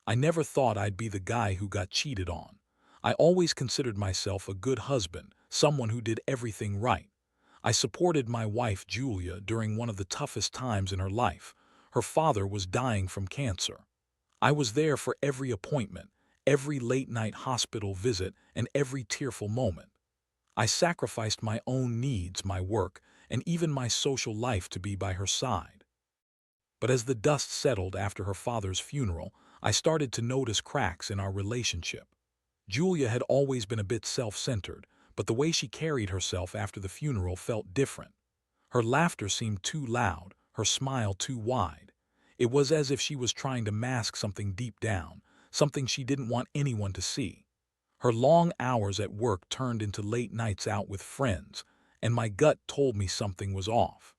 I never thought I'd be the guy who got cheated on. I always considered myself a good husband, someone who did everything right. I supported my wife, Julia, during one of the toughest times in her life. Her father was dying from cancer. I was there for every appointment, every late-night hospital visit, and every tearful moment. I sacrificed my own needs, my work, and even my social life to be by her side. But as the dust settled after her father's funeral, I started to notice cracks in our relationship. Julia had always been a bit self-centered, but the way she carried herself after the funeral felt different. Her laughter seemed too loud, her smile too wide. It was as if she was trying to mask something deep down, something she didn't want anyone to see. Her long hours at work turned into late nights out with friends, and my gut told me something was off.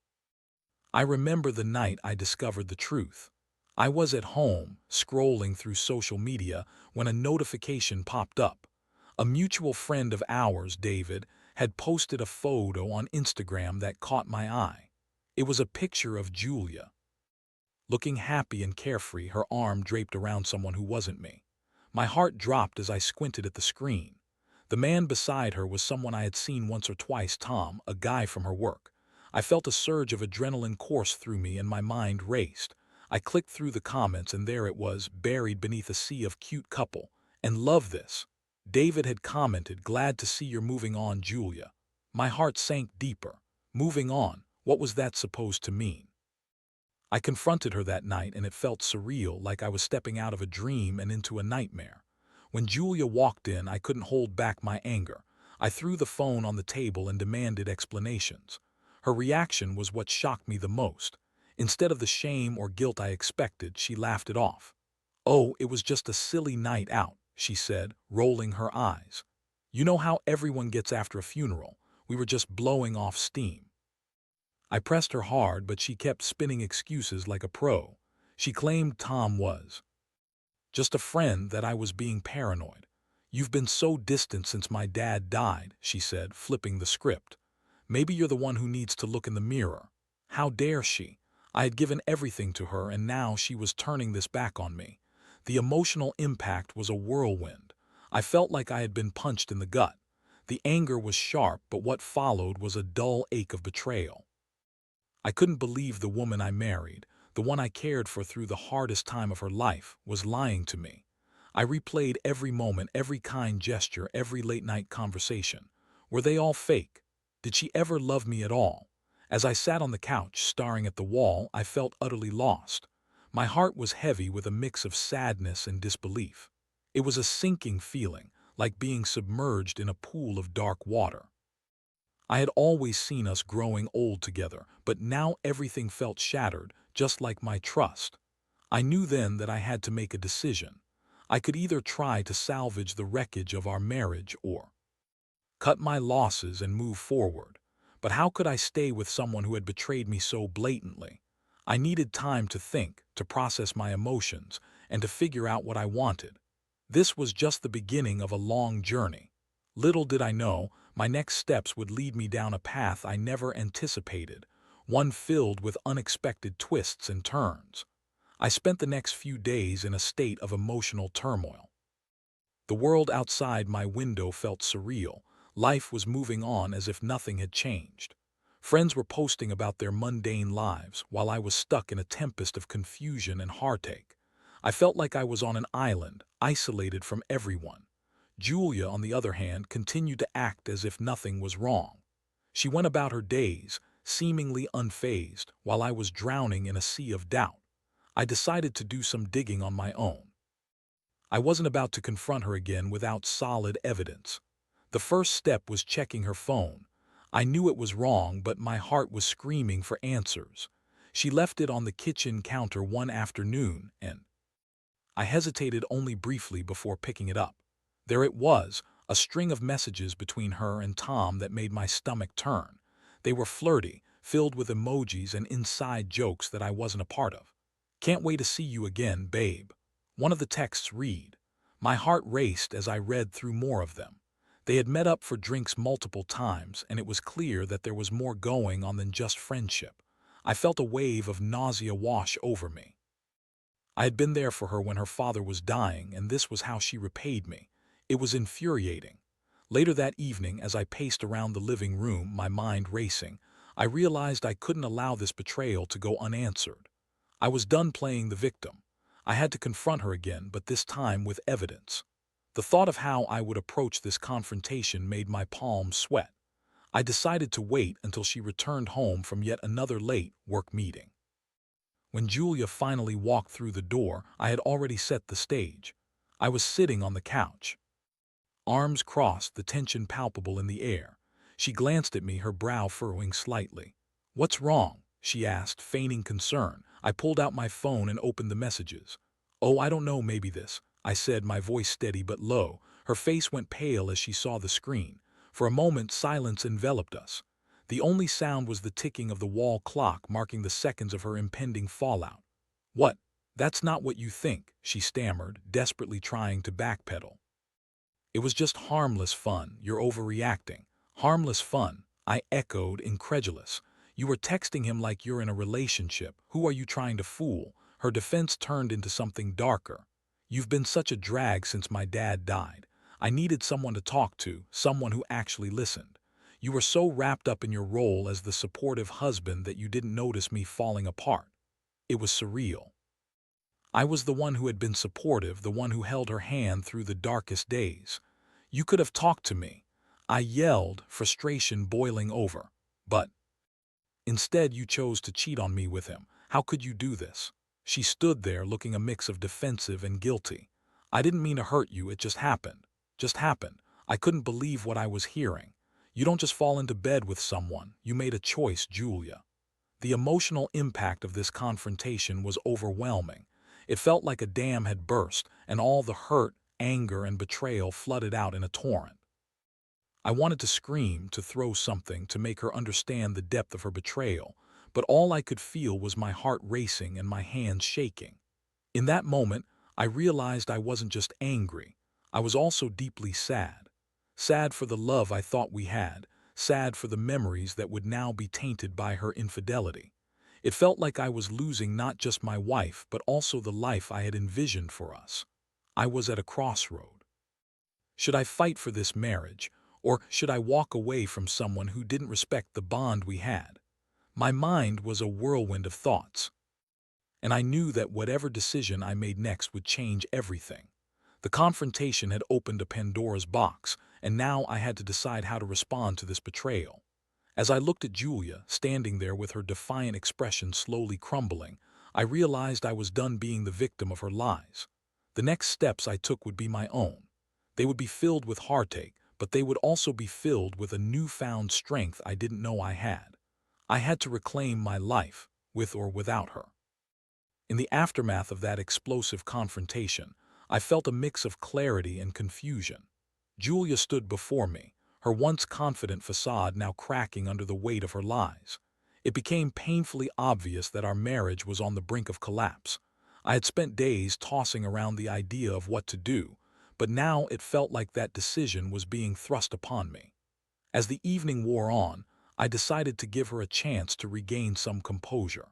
I remember the night I discovered the truth. I was at home, scrolling through social media, when a notification popped up. A mutual friend of ours, David, had posted a photo on Instagram that caught my eye. It was a picture of Julia, looking happy and carefree, her arm draped around someone who wasn't me. My heart dropped as I squinted at the screen. The man beside her was someone I had seen once or twice, Tom, a guy from her work. I felt a surge of adrenaline course through me and my mind raced. I clicked through the comments and there it was, buried beneath a sea of cute couple. And love this. David had commented, "Glad to see you're moving on, Julia." My heart sank deeper. Moving on, what was that supposed to mean? I confronted her that night and it felt surreal, like I was stepping out of a dream and into a nightmare. When Julia walked in, I couldn't hold back my anger. I threw the phone on the table and demanded explanations. Her reaction was what shocked me the most. Instead of the shame or guilt I expected, she laughed it off. "Oh, it was just a silly night out," she said, rolling her eyes. "You know how everyone gets after a funeral. We were just blowing off steam." I pressed her hard, but she kept spinning excuses like a pro. She claimed Tom was just a friend, that I was being paranoid. "You've been so distant since my dad died," she said, flipping the script. "Maybe you're the one who needs to look in the mirror." How dare she? I had given everything to her and now she was turning this back on me. The emotional impact was a whirlwind. I felt like I had been punched in the gut. The anger was sharp, but what followed was a dull ache of betrayal. I couldn't believe the woman I married, the one I cared for through the hardest time of her life, was lying to me. I replayed every moment, every kind gesture, every late-night conversation. Were they all fake? Did she ever love me at all? As I sat on the couch, staring at the wall, I felt utterly lost. My heart was heavy with a mix of sadness and disbelief. It was a sinking feeling, like being submerged in a pool of dark water. I had always seen us growing old together, but now everything felt shattered, just like my trust. I knew then that I had to make a decision. I could either try to salvage the wreckage of our marriage or cut my losses and move forward. But how could I stay with someone who had betrayed me so blatantly? I needed time to think, to process my emotions, and to figure out what I wanted. This was just the beginning of a long journey. Little did I know, my next steps would lead me down a path I never anticipated, one filled with unexpected twists and turns. I spent the next few days in a state of emotional turmoil. The world outside my window felt surreal. Life was moving on as if nothing had changed. Friends were posting about their mundane lives, while I was stuck in a tempest of confusion and heartache. I felt like I was on an island, isolated from everyone. Julia, on the other hand, continued to act as if nothing was wrong. She went about her days, seemingly unfazed, while I was drowning in a sea of doubt. I decided to do some digging on my own. I wasn't about to confront her again without solid evidence. The first step was checking her phone. I knew it was wrong, but my heart was screaming for answers. She left it on the kitchen counter one afternoon, and I hesitated only briefly before picking it up. There it was, a string of messages between her and Tom that made my stomach turn. They were flirty, filled with emojis and inside jokes that I wasn't a part of. "Can't wait to see you again, babe." One of the texts read. My heart raced as I read through more of them. They had met up for drinks multiple times, and it was clear that there was more going on than just friendship. I felt a wave of nausea wash over me. I had been there for her when her father was dying, and this was how she repaid me. It was infuriating. Later that evening, as I paced around the living room, my mind racing, I realized I couldn't allow this betrayal to go unanswered. I was done playing the victim. I had to confront her again, but this time with evidence. The thought of how I would approach this confrontation made my palms sweat. I decided to wait until she returned home from yet another late work meeting. When Julia finally walked through the door, I had already set the stage. I was sitting on the couch, arms crossed, the tension palpable in the air. She glanced at me, her brow furrowing slightly. "What's wrong?" she asked, feigning concern. I pulled out my phone and opened the messages. "Oh, I don't know, maybe this," I said, my voice steady but low. Her face went pale as she saw the screen. For a moment, silence enveloped us. The only sound was the ticking of the wall clock, marking the seconds of her impending fallout. "What? That's not what you think," she stammered, desperately trying to backpedal. "It was just harmless fun. You're overreacting." "Harmless fun?" I echoed, incredulous. "You were texting him like you're in a relationship. Who are you trying to fool?" Her defense turned into something darker. "You've been such a drag since my dad died. I needed someone to talk to, someone who actually listened. You were so wrapped up in your role as the supportive husband that you didn't notice me falling apart." It was surreal. I was the one who had been supportive, the one who held her hand through the darkest days. "You could have talked to me," I yelled, frustration boiling over. "But instead you chose to cheat on me with him. How could you do this?" She stood there looking a mix of defensive and guilty. "I didn't mean to hurt you, it just happened. Just happened." I couldn't believe what I was hearing. "You don't just fall into bed with someone. You made a choice, Julia." The emotional impact of this confrontation was overwhelming. It felt like a dam had burst, and all the hurt, anger, and betrayal flooded out in a torrent. I wanted to scream, to throw something, to make her understand the depth of her betrayal, but all I could feel was my heart racing and my hands shaking. In that moment, I realized I wasn't just angry. I was also deeply sad. Sad for the love I thought we had, sad for the memories that would now be tainted by her infidelity. It felt like I was losing not just my wife, but also the life I had envisioned for us. I was at a crossroad. Should I fight for this marriage, or should I walk away from someone who didn't respect the bond we had? My mind was a whirlwind of thoughts, and I knew that whatever decision I made next would change everything. The confrontation had opened a Pandora's box, and now I had to decide how to respond to this betrayal. As I looked at Julia, standing there with her defiant expression slowly crumbling, I realized I was done being the victim of her lies. The next steps I took would be my own. They would be filled with heartache, but they would also be filled with a newfound strength I didn't know I had. I had to reclaim my life, with or without her. In the aftermath of that explosive confrontation, I felt a mix of clarity and confusion. Julia stood before me, her once confident facade now cracking under the weight of her lies. It became painfully obvious that our marriage was on the brink of collapse. I had spent days tossing around the idea of what to do, but now it felt like that decision was being thrust upon me. As the evening wore on, I decided to give her a chance to regain some composure.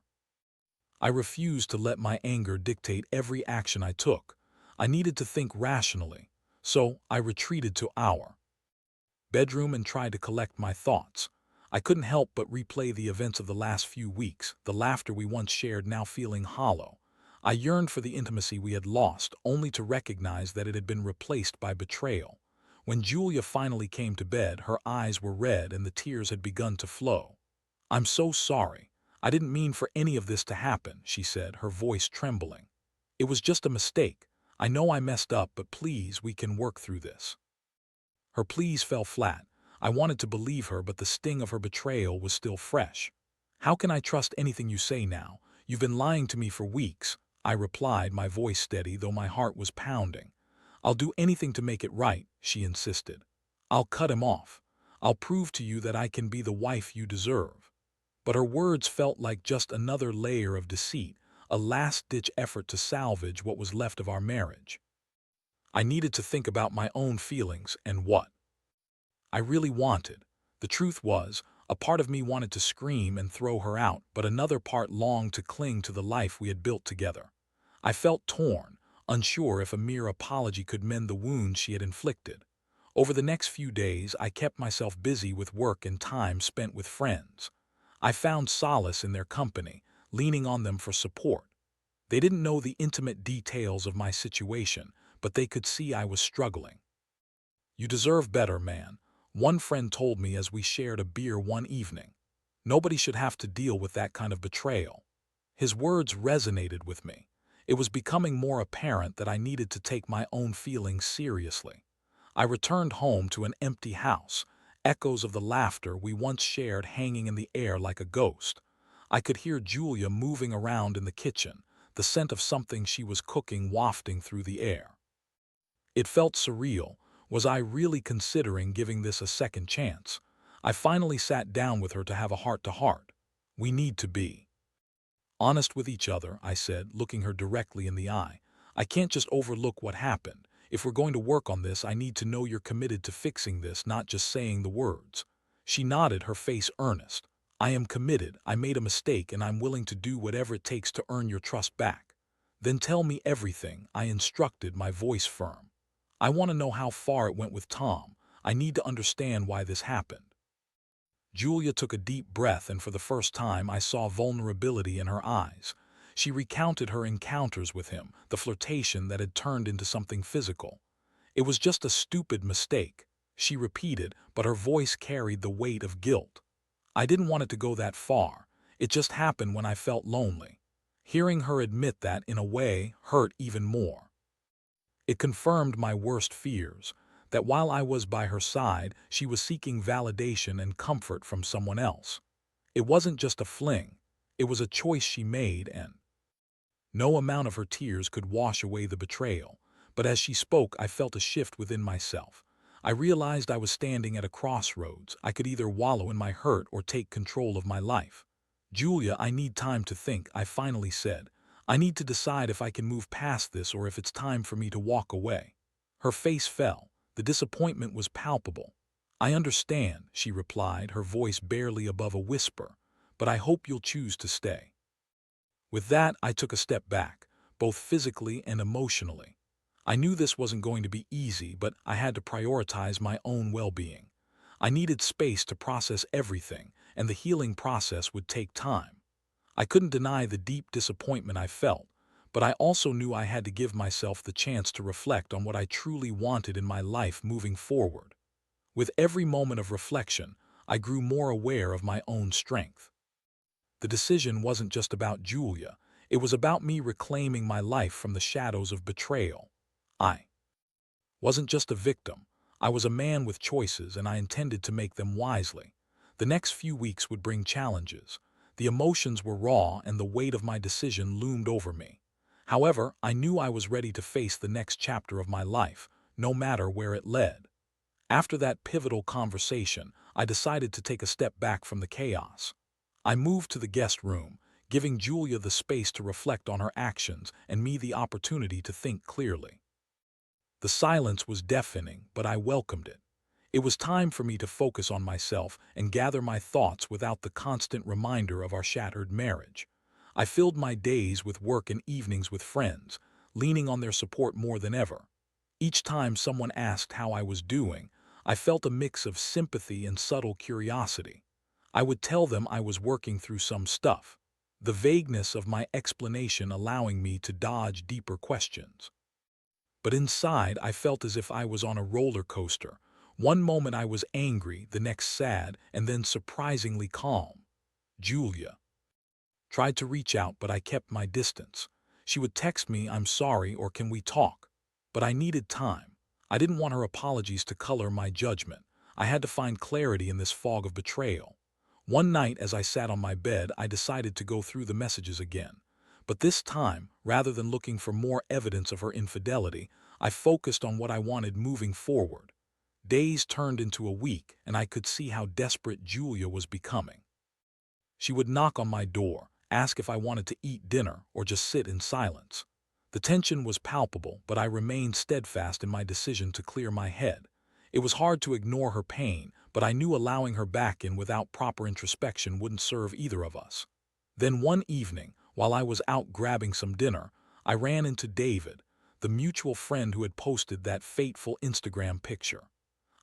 I refused to let my anger dictate every action I took. I needed to think rationally, so I retreated to our bedroom and tried to collect my thoughts. I couldn't help but replay the events of the last few weeks, the laughter we once shared now feeling hollow. I yearned for the intimacy we had lost, only to recognize that it had been replaced by betrayal. When Julia finally came to bed, her eyes were red and the tears had begun to flow. "I'm so sorry. I didn't mean for any of this to happen," she said, her voice trembling. "It was just a mistake. I know I messed up, but please, we can work through this." Her pleas fell flat. I wanted to believe her, but the sting of her betrayal was still fresh. "How can I trust anything you say now? You've been lying to me for weeks," I replied, my voice steady, though my heart was pounding. "I'll do anything to make it right," she insisted. "I'll cut him off. I'll prove to you that I can be the wife you deserve." But her words felt like just another layer of deceit, a last-ditch effort to salvage what was left of our marriage. I needed to think about my own feelings and what I really wanted. The truth was, a part of me wanted to scream and throw her out, but another part longed to cling to the life we had built together. I felt torn, unsure if a mere apology could mend the wounds she had inflicted. Over the next few days, I kept myself busy with work and time spent with friends. I found solace in their company, leaning on them for support. They didn't know the intimate details of my situation, but they could see I was struggling. "You deserve better, man," one friend told me as we shared a beer one evening. "Nobody should have to deal with that kind of betrayal." His words resonated with me. It was becoming more apparent that I needed to take my own feelings seriously. I returned home to an empty house, echoes of the laughter we once shared hanging in the air like a ghost. I could hear Julia moving around in the kitchen, the scent of something she was cooking wafting through the air. It felt surreal. Was I really considering giving this a second chance? I finally sat down with her to have a heart-to-heart. "We need to be honest with each other," I said, looking her directly in the eye. "I can't just overlook what happened. If we're going to work on this, I need to know you're committed to fixing this, not just saying the words." She nodded, her face earnest. "I am committed. I made a mistake, and I'm willing to do whatever it takes to earn your trust back." "Then tell me everything," I instructed, my voice firm. "I want to know how far it went with Tom. I need to understand why this happened." Julia took a deep breath, and for the first time I saw vulnerability in her eyes. She recounted her encounters with him, the flirtation that had turned into something physical. "It was just a stupid mistake," she repeated, but her voice carried the weight of guilt. "I didn't want it to go that far. It just happened when I felt lonely." Hearing her admit that, in a way, hurt even more. It confirmed my worst fears, that while I was by her side, she was seeking validation and comfort from someone else. It wasn't just a fling, it was a choice she made, and no amount of her tears could wash away the betrayal. But as she spoke, I felt a shift within myself. I realized I was standing at a crossroads. I could either wallow in my hurt or take control of my life. "Julia, I need time to think," I finally said. "I need to decide if I can move past this or if it's time for me to walk away." Her face fell. The disappointment was palpable. "I understand," she replied, her voice barely above a whisper, "but I hope you'll choose to stay." With that, I took a step back, both physically and emotionally. I knew this wasn't going to be easy, but I had to prioritize my own well-being. I needed space to process everything, and the healing process would take time. I couldn't deny the deep disappointment I felt, but I also knew I had to give myself the chance to reflect on what I truly wanted in my life moving forward. With every moment of reflection, I grew more aware of my own strength. The decision wasn't just about Julia, it was about me reclaiming my life from the shadows of betrayal. I wasn't just a victim, I was a man with choices, and I intended to make them wisely. The next few weeks would bring challenges. The emotions were raw, and the weight of my decision loomed over me. However, I knew I was ready to face the next chapter of my life, no matter where it led. After that pivotal conversation, I decided to take a step back from the chaos. I moved to the guest room, giving Julia the space to reflect on her actions and me the opportunity to think clearly. The silence was deafening, but I welcomed it. It was time for me to focus on myself and gather my thoughts without the constant reminder of our shattered marriage. I filled my days with work and evenings with friends, leaning on their support more than ever. Each time someone asked how I was doing, I felt a mix of sympathy and subtle curiosity. I would tell them I was working through some stuff, the vagueness of my explanation allowing me to dodge deeper questions. But inside, I felt as if I was on a roller coaster. One moment I was angry, the next sad, and then surprisingly calm. Julia tried to reach out, but I kept my distance. She would text me, "I'm sorry," or "Can we talk?" But I needed time. I didn't want her apologies to color my judgment. I had to find clarity in this fog of betrayal. One night, as I sat on my bed, I decided to go through the messages again. But this time, rather than looking for more evidence of her infidelity, I focused on what I wanted moving forward. Days turned into a week, and I could see how desperate Julia was becoming. She would knock on my door, ask if I wanted to eat dinner or just sit in silence. The tension was palpable, but I remained steadfast in my decision to clear my head. It was hard to ignore her pain, but I knew allowing her back in without proper introspection wouldn't serve either of us. Then one evening, while I was out grabbing some dinner, I ran into David, the mutual friend who had posted that fateful Instagram picture.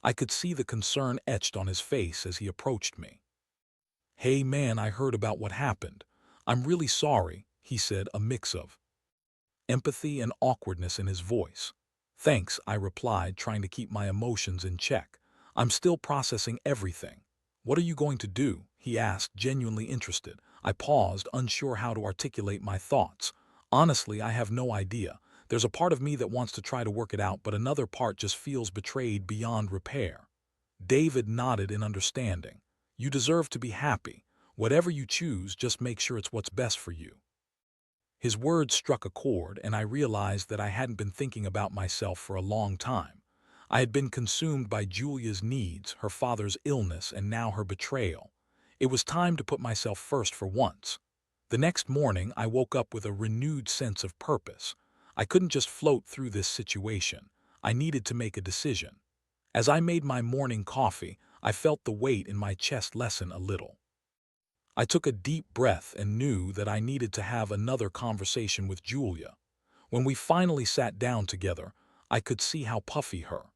I could see the concern etched on his face as he approached me. "Hey man, I heard about what happened. I'm really sorry," he said, a mix of empathy and awkwardness in his voice. "Thanks," I replied, trying to keep my emotions in check. "I'm still processing everything." "What are you going to do?" he asked, genuinely interested. I paused, unsure how to articulate my thoughts. "Honestly, I have no idea. There's a part of me that wants to try to work it out, but another part just feels betrayed beyond repair." David nodded in understanding. "You deserve to be happy. Whatever you choose, just make sure it's what's best for you." His words struck a chord, and I realized that I hadn't been thinking about myself for a long time. I had been consumed by Julia's needs, her father's illness, and now her betrayal. It was time to put myself first for once. The next morning, I woke up with a renewed sense of purpose. I couldn't just float through this situation. I needed to make a decision. As I made my morning coffee, I felt the weight in my chest lessen a little. I took a deep breath and knew that I needed to have another conversation with Julia. When we finally sat down together, I could see how puffy her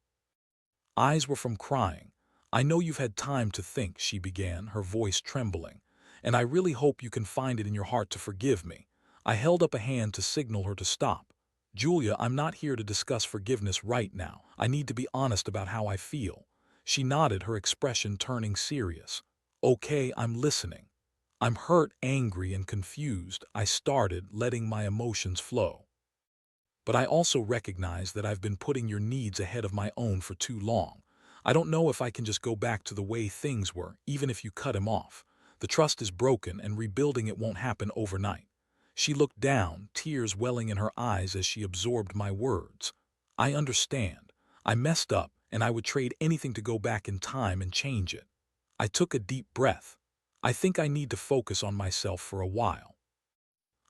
eyes were from crying. "I know you've had time to think," she began, her voice trembling, "and I really hope you can find it in your heart to forgive me." I held up a hand to signal her to stop. "Julia, I'm not here to discuss forgiveness right now. I need to be honest about how I feel." She nodded, her expression turning serious. "Okay, I'm listening." "I'm hurt, angry, and confused," I started, letting my emotions flow. "But I also recognize that I've been putting your needs ahead of my own for too long. I don't know if I can just go back to the way things were, even if you cut him off. The trust is broken, and rebuilding it won't happen overnight." She looked down, tears welling in her eyes as she absorbed my words. "I understand. I messed up, and I would trade anything to go back in time and change it." I took a deep breath. "I think I need to focus on myself for a while.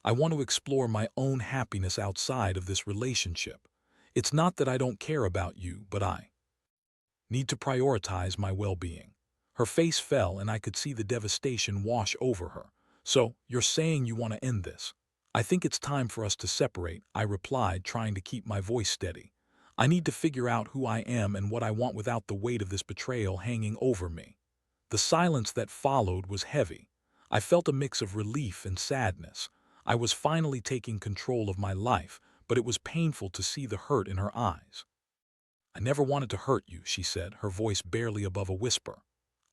I want to explore my own happiness outside of this relationship. It's not that I don't care about you, but I need to prioritize my well-being." Her face fell, and I could see the devastation wash over her. "So, you're saying you want to end this?" "I think it's time for us to separate," I replied, trying to keep my voice steady. "I need to figure out who I am and what I want without the weight of this betrayal hanging over me." The silence that followed was heavy. I felt a mix of relief and sadness. I was finally taking control of my life, but it was painful to see the hurt in her eyes. "I never wanted to hurt you," she said, her voice barely above a whisper.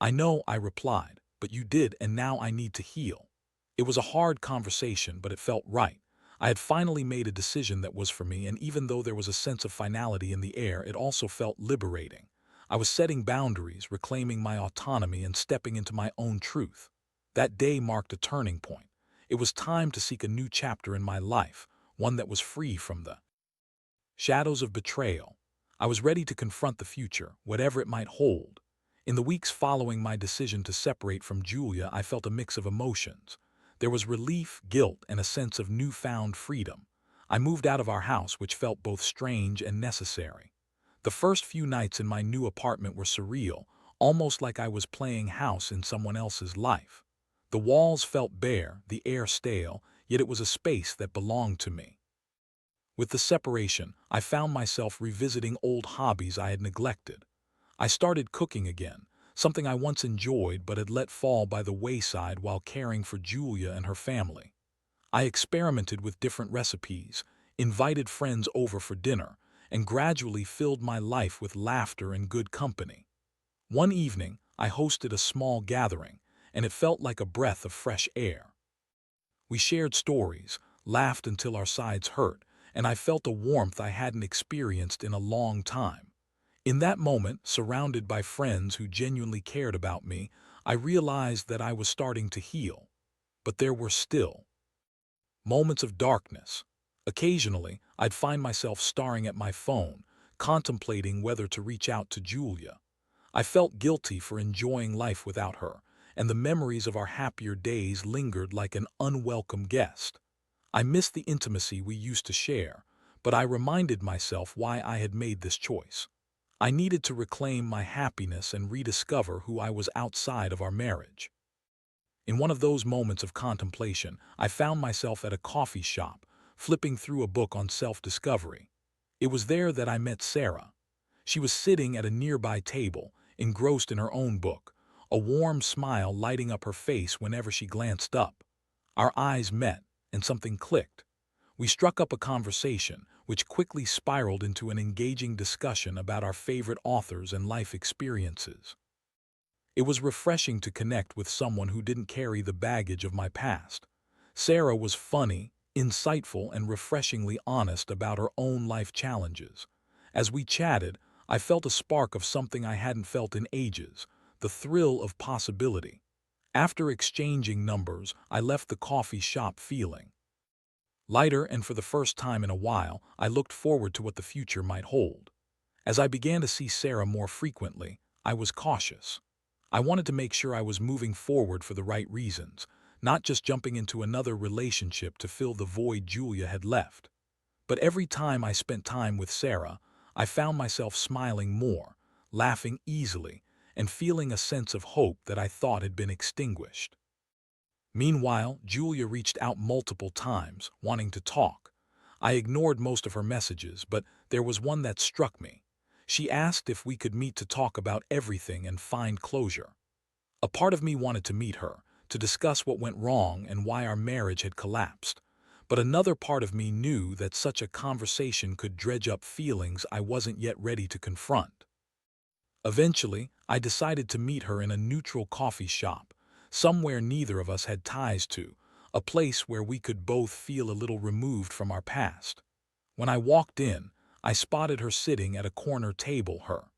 "I know," I replied, "but you did, and now I need to heal." It was a hard conversation, but it felt right. I had finally made a decision that was for me, and even though there was a sense of finality in the air, it also felt liberating. I was setting boundaries, reclaiming my autonomy, and stepping into my own truth. That day marked a turning point. It was time to seek a new chapter in my life, one that was free from the shadows of betrayal. I was ready to confront the future, whatever it might hold. In the weeks following my decision to separate from Julia, I felt a mix of emotions. There was relief, guilt, and a sense of newfound freedom. I moved out of our house, which felt both strange and necessary. The first few nights in my new apartment were surreal, almost like I was playing house in someone else's life. The walls felt bare, the air stale, yet it was a space that belonged to me. With the separation, I found myself revisiting old hobbies I had neglected. I started cooking again, something I once enjoyed but had let fall by the wayside while caring for Julia and her family. I experimented with different recipes, invited friends over for dinner, and gradually filled my life with laughter and good company. One evening, I hosted a small gathering, and it felt like a breath of fresh air. We shared stories, laughed until our sides hurt, and I felt a warmth I hadn't experienced in a long time. In that moment, surrounded by friends who genuinely cared about me, I realized that I was starting to heal. But there were still moments of darkness. Occasionally, I'd find myself staring at my phone, contemplating whether to reach out to Julia. I felt guilty for enjoying life without her, and the memories of our happier days lingered like an unwelcome guest. I missed the intimacy we used to share, but I reminded myself why I had made this choice. I needed to reclaim my happiness and rediscover who I was outside of our marriage. In one of those moments of contemplation, I found myself at a coffee shop, flipping through a book on self-discovery. It was there that I met Sarah. She was sitting at a nearby table, engrossed in her own book, a warm smile lighting up her face whenever she glanced up. Our eyes met, and something clicked. We struck up a conversation, which quickly spiraled into an engaging discussion about our favorite authors and life experiences. It was refreshing to connect with someone who didn't carry the baggage of my past. Sarah was funny, insightful, and refreshingly honest about her own life challenges. As we chatted, I felt a spark of something I hadn't felt in ages, the thrill of possibility. After exchanging numbers, I left the coffee shop feeling lighter, and for the first time in a while, I looked forward to what the future might hold. As I began to see Sarah more frequently, I was cautious. I wanted to make sure I was moving forward for the right reasons, not just jumping into another relationship to fill the void Julia had left. But every time I spent time with Sarah, I found myself smiling more, laughing easily, and feeling a sense of hope that I thought had been extinguished. Meanwhile, Julia reached out multiple times, wanting to talk. I ignored most of her messages, but there was one that struck me. She asked if we could meet to talk about everything and find closure. A part of me wanted to meet her, to discuss what went wrong and why our marriage had collapsed. But another part of me knew that such a conversation could dredge up feelings I wasn't yet ready to confront. Eventually, I decided to meet her in a neutral coffee shop, somewhere neither of us had ties to, a place where we could both feel a little removed from our past. When I walked in, I spotted her sitting at a corner table, her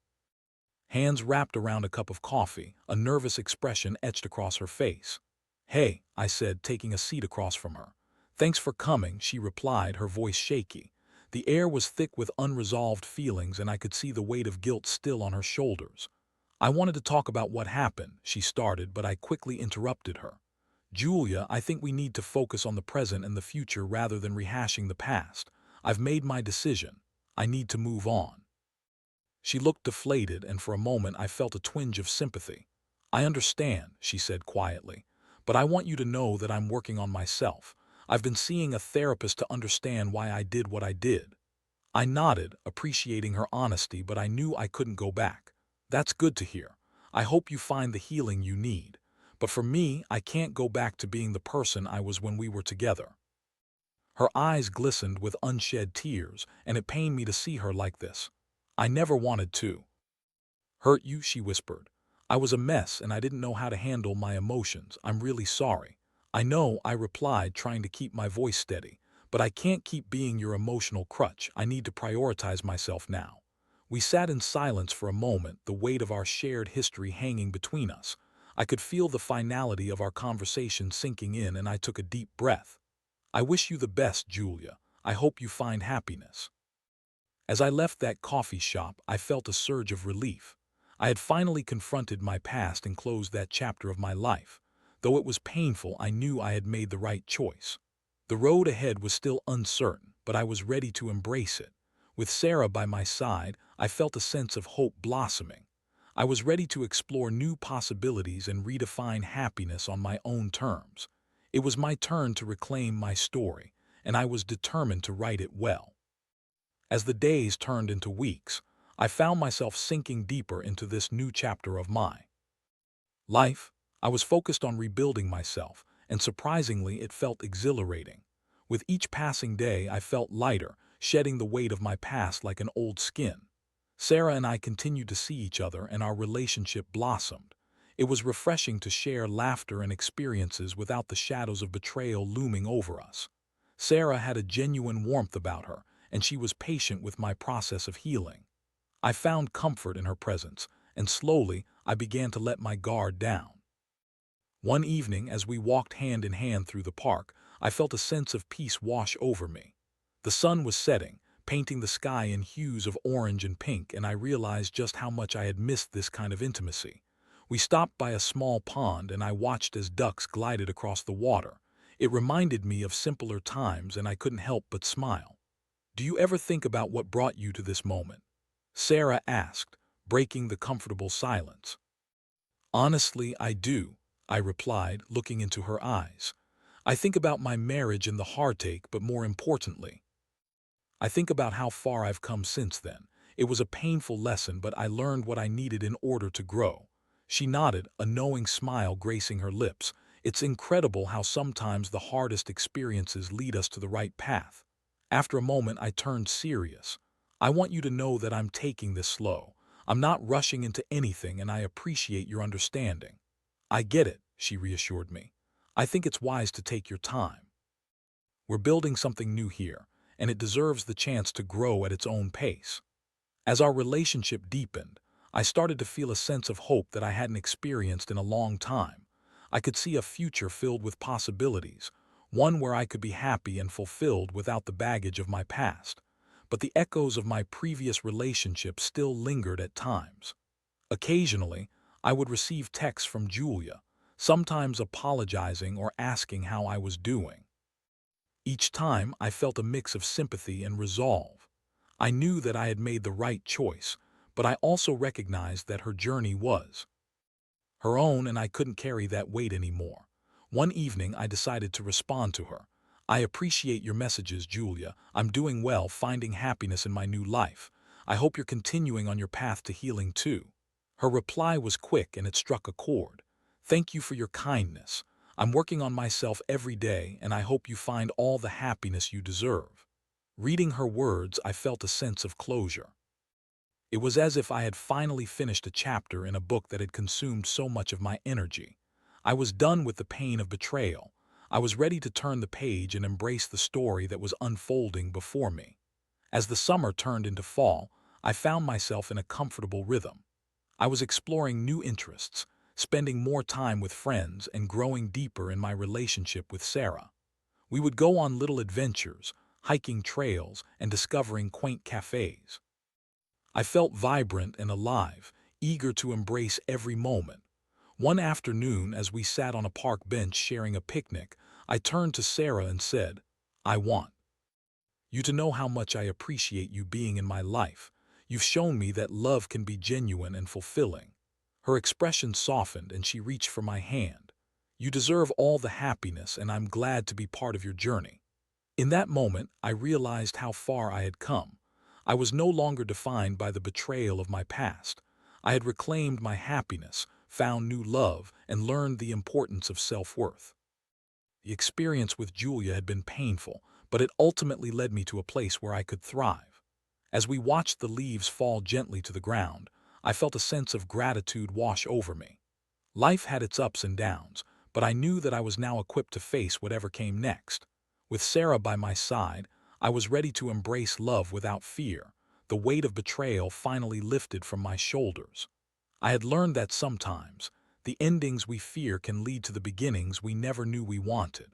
hands wrapped around a cup of coffee, a nervous expression etched across her face. "Hey," I said, taking a seat across from her. "Thanks for coming," she replied, her voice shaky. The air was thick with unresolved feelings, and I could see the weight of guilt still on her shoulders. "I wanted to talk about what happened," she started, but I quickly interrupted her. "Julia, I think we need to focus on the present and the future rather than rehashing the past. I've made my decision. I need to move on." She looked deflated, and for a moment I felt a twinge of sympathy. "I understand," she said quietly, "but I want you to know that I'm working on myself. I've been seeing a therapist to understand why I did what I did." I nodded, appreciating her honesty, but I knew I couldn't go back. "That's good to hear. I hope you find the healing you need. But for me, I can't go back to being the person I was when we were together." Her eyes glistened with unshed tears, and it pained me to see her like this. "I never wanted to hurt you," she whispered. "I was a mess and I didn't know how to handle my emotions. I'm really sorry." "I know," I replied, trying to keep my voice steady. "But I can't keep being your emotional crutch. I need to prioritize myself now." We sat in silence for a moment, the weight of our shared history hanging between us. I could feel the finality of our conversation sinking in, and I took a deep breath. "I wish you the best, Julia. I hope you find happiness." As I left that coffee shop, I felt a surge of relief. I had finally confronted my past and closed that chapter of my life. Though it was painful, I knew I had made the right choice. The road ahead was still uncertain, but I was ready to embrace it. With Sarah by my side, I felt a sense of hope blossoming. I was ready to explore new possibilities and redefine happiness on my own terms. It was my turn to reclaim my story, and I was determined to write it well. As the days turned into weeks, I found myself sinking deeper into this new chapter of my life. I was focused on rebuilding myself, and surprisingly, it felt exhilarating. With each passing day, I felt lighter, shedding the weight of my past like an old skin. Sarah and I continued to see each other, and our relationship blossomed. It was refreshing to share laughter and experiences without the shadows of betrayal looming over us. Sarah had a genuine warmth about her, and she was patient with my process of healing. I found comfort in her presence, and slowly I began to let my guard down. One evening, as we walked hand in hand through the park, I felt a sense of peace wash over me. The sun was setting, painting the sky in hues of orange and pink, and I realized just how much I had missed this kind of intimacy. We stopped by a small pond, and I watched as ducks glided across the water. It reminded me of simpler times, and I couldn't help but smile. "Do you ever think about what brought you to this moment?" Sarah asked, breaking the comfortable silence. "Honestly, I do," I replied, looking into her eyes. I think about my marriage and the heartache, but more importantly, I think about how far I've come since then. It was a painful lesson, but I learned what I needed in order to grow. She nodded, a knowing smile gracing her lips. It's incredible how sometimes the hardest experiences lead us to the right path. After a moment, I turned serious. I want you to know that I'm taking this slow. I'm not rushing into anything, and I appreciate your understanding. I get it, she reassured me. I think it's wise to take your time. We're building something new here, and it deserves the chance to grow at its own pace. As our relationship deepened, I started to feel a sense of hope that I hadn't experienced in a long time. I could see a future filled with possibilities, one where I could be happy and fulfilled without the baggage of my past. But the echoes of my previous relationship still lingered at times. Occasionally, I would receive texts from Julia, sometimes apologizing or asking how I was doing. Each time, I felt a mix of sympathy and resolve. I knew that I had made the right choice, but I also recognized that her journey was her own, and I couldn't carry that weight anymore. One evening, I decided to respond to her. "I appreciate your messages, Julia. I'm doing well, finding happiness in my new life. I hope you're continuing on your path to healing too." Her reply was quick, and it struck a chord. "Thank you for your kindness. I'm working on myself every day, and I hope you find all the happiness you deserve." Reading her words, I felt a sense of closure. It was as if I had finally finished a chapter in a book that had consumed so much of my energy. I was done with the pain of betrayal. I was ready to turn the page and embrace the story that was unfolding before me. As the summer turned into fall, I found myself in a comfortable rhythm. I was exploring new interests, spending more time with friends, and growing deeper in my relationship with Sarah. We would go on little adventures, hiking trails, and discovering quaint cafes. I felt vibrant and alive, eager to embrace every moment. One afternoon, as we sat on a park bench sharing a picnic, I turned to Sarah and said, "I want you to know how much I appreciate you being in my life. You've shown me that love can be genuine and fulfilling." Her expression softened, and she reached for my hand. "You deserve all the happiness, and I'm glad to be part of your journey." In that moment, I realized how far I had come. I was no longer defined by the betrayal of my past. I had reclaimed my happiness, found new love, and learned the importance of self-worth. The experience with Julia had been painful, but it ultimately led me to a place where I could thrive. As we watched the leaves fall gently to the ground, I felt a sense of gratitude wash over me. Life had its ups and downs, but I knew that I was now equipped to face whatever came next. With Sarah by my side, I was ready to embrace love without fear. The weight of betrayal finally lifted from my shoulders. I had learned that sometimes, the endings we fear can lead to the beginnings we never knew we wanted.